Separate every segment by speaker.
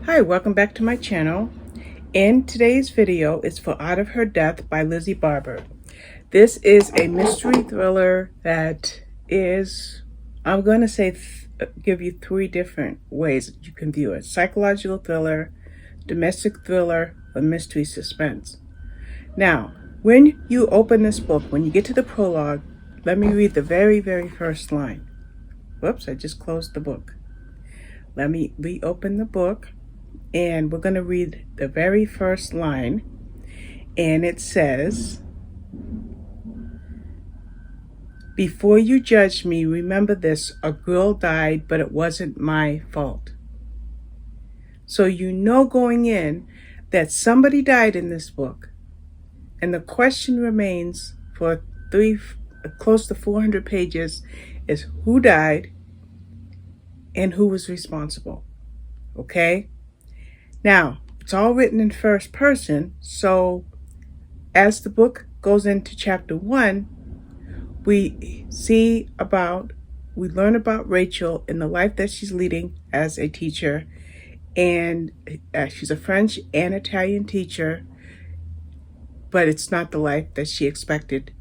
Speaker 1: Hi, welcome back to my channel. And today's video is for Out of Her Death by Lizzy Barber. This is a mystery thriller that is, I'm going to say, give you three different ways that you can view it. Psychological thriller, domestic thriller, or mystery suspense. Now, when you open this book, when you get to the prologue, let me read the very first line. Whoops, I just closed the book. Let me reopen the book. And we're going to read the very first line. And it says, "Before you judge me, remember this, a girl died, but it wasn't my fault." So you know going in that somebody died in this book. And the question remains for close to 400 pages is who died and who was responsible. Okay? Now, it's all written in first person, so as the book goes into chapter 1, we learn about Rachel and the life that she's leading as a teacher, and she's a French and Italian teacher, but it's not the life that she expected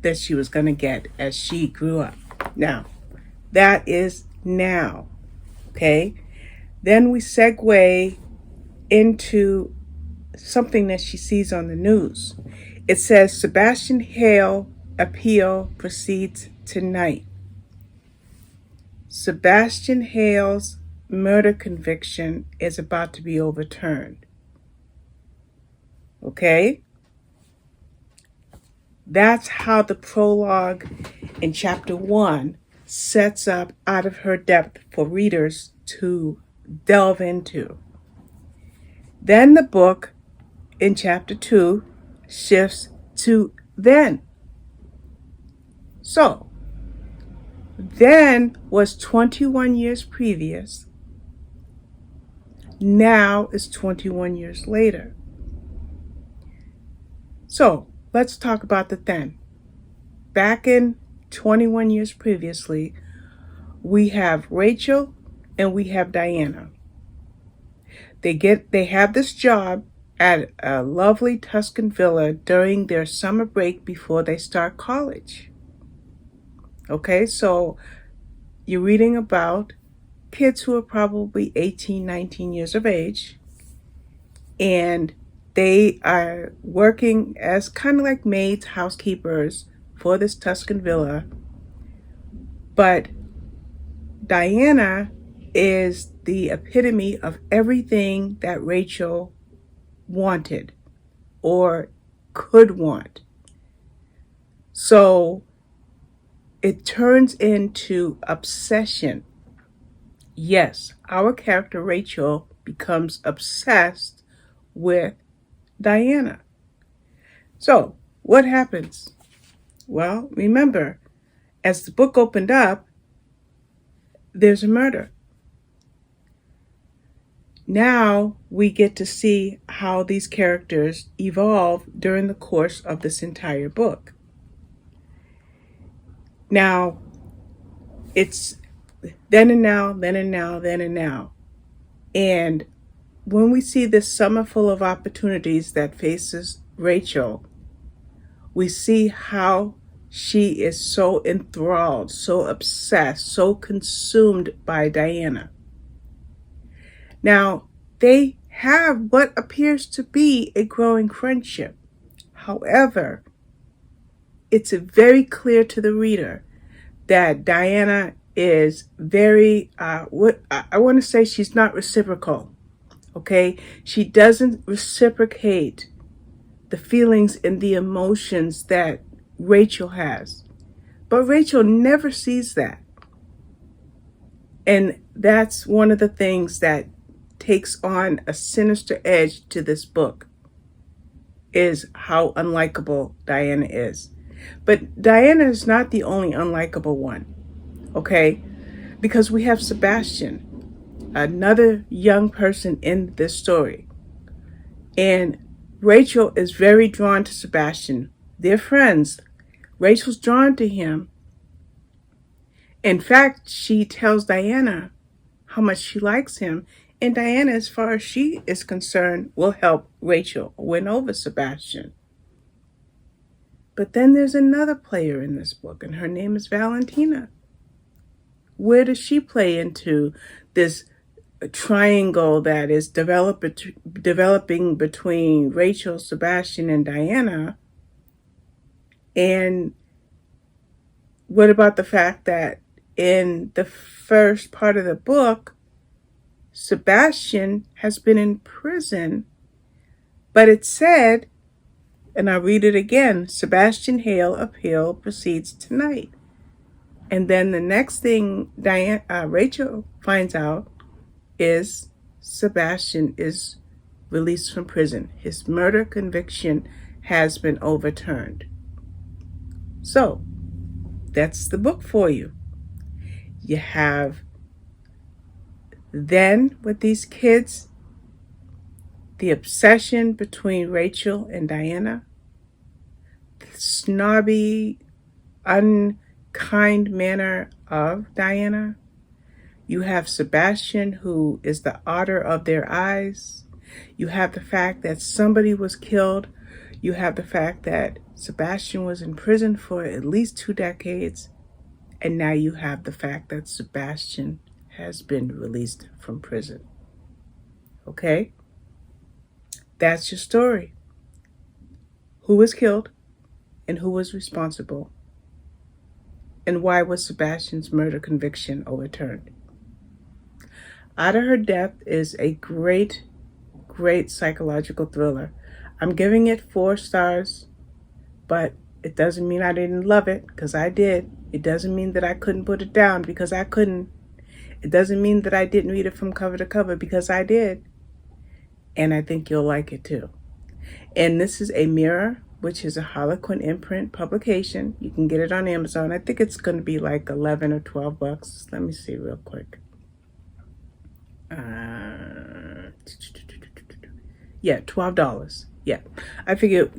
Speaker 1: that she was going to get as she grew up. Now, that is now, okay? Then we segue into something that she sees on the news. It says Sebastian Hale appeal proceeds tonight. Sebastian Hale's murder conviction is about to be overturned. Okay? That's how the prologue in chapter 1 sets up Out of Her Depth for readers to delve into. Then the book in chapter 2 shifts to then. So, then was 21 years previous. Now is 21 years later. So, let's talk about the then. Back in 21 years previously, we have Rachel and we have Diana. They have this job at a lovely Tuscan villa during their summer break before they start college. Okay, so you're reading about kids who are probably 18, 19 years of age, and they are working as kind of like maids, housekeepers for this Tuscan villa. But Diana is the epitome of everything that Rachel wanted or could want. So it turns into obsession. Yes, our character Rachel becomes obsessed with Diana. So what happens? Well, remember, as the book opened up, there's a murder. Now we get to see how these characters evolve during the course of this entire book. Now, it's then and now, then and now, then and now. And when we see this summer full of opportunities that faces Rachel, we see how she is so enthralled, so obsessed, so consumed by Diana. Now, they have what appears to be a growing friendship. However, it's very clear to the reader that Diana is very, I want to say she's not reciprocal, okay? She doesn't reciprocate the feelings and the emotions that Rachel has. But Rachel never sees that. And that's one of the things that takes on a sinister edge to this book, is how unlikable Diana is. But Diana is not the only unlikable one, okay? Because we have Sebastian, another young person in this story. And Rachel is very drawn to Sebastian. They're friends. Rachel's drawn to him. In fact, she tells Diana how much she likes him And Diana, as far as she is concerned, will help Rachel win over Sebastian. But then there's another player in this book, and her name is Valentina. Where does she play into this triangle that is developing between Rachel, Sebastian, and Diana? And what about the fact that in the first part of the book, Sebastian has been in prison, but it said, and I'll read it again, Sebastian Hale appeal proceeds tonight. And then the next thing Rachel finds out is Sebastian is released from prison. His murder conviction has been overturned. So that's the book for you. You have then with these kids, the obsession between Rachel and Diana, the snobby, unkind manner of Diana. You have Sebastian, who is the otter of their eyes. You have the fact that somebody was killed. You have the fact that Sebastian was in prison for at least 2 decades. And now you have the fact that Sebastian has been released from prison. Okay? That's your story. Who was killed and who was responsible? And why was Sebastian's murder conviction overturned? Out of Her Depth is a great psychological thriller. I'm giving it 4 stars, but it doesn't mean I didn't love it, because I did. It doesn't mean that I couldn't put it down, because I couldn't. It doesn't mean that I didn't read it from cover to cover, because I did. And I think you'll like it too. And this is a Mirror, which is a Harlequin imprint publication. You can get it on Amazon. I think it's going to be like 11 or 12 bucks. Let me see real quick. Yeah, $12. Yeah, I figure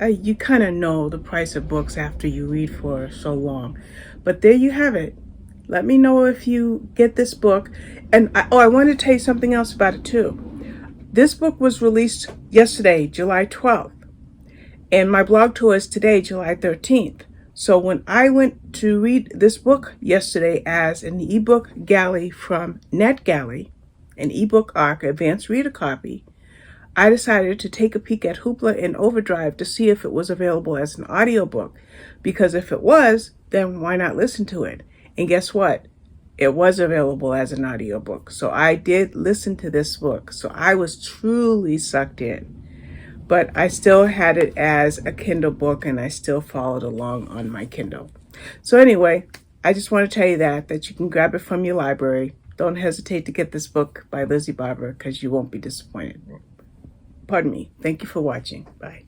Speaker 1: you kind of know the price of books after you read for so long. But there you have it. Let me know if you get this book. And I want to tell you something else about it too. This book was released yesterday, July 12th. And my blog tour is today, July 13th. So when I went to read this book yesterday as an ebook galley from NetGalley, an ebook ARC advanced reader copy, I decided to take a peek at Hoopla and Overdrive to see if it was available as an audiobook. Because if it was, then why not listen to it? And guess what? It was available as an audiobook. So I did listen to this book. So I was truly sucked in. But I still had it as a Kindle book, and I still followed along on my Kindle. So anyway, I just want to tell you that you can grab it from your library. Don't hesitate to get this book by Lizzy Barber, because you won't be disappointed. Pardon me. Thank you for watching. Bye.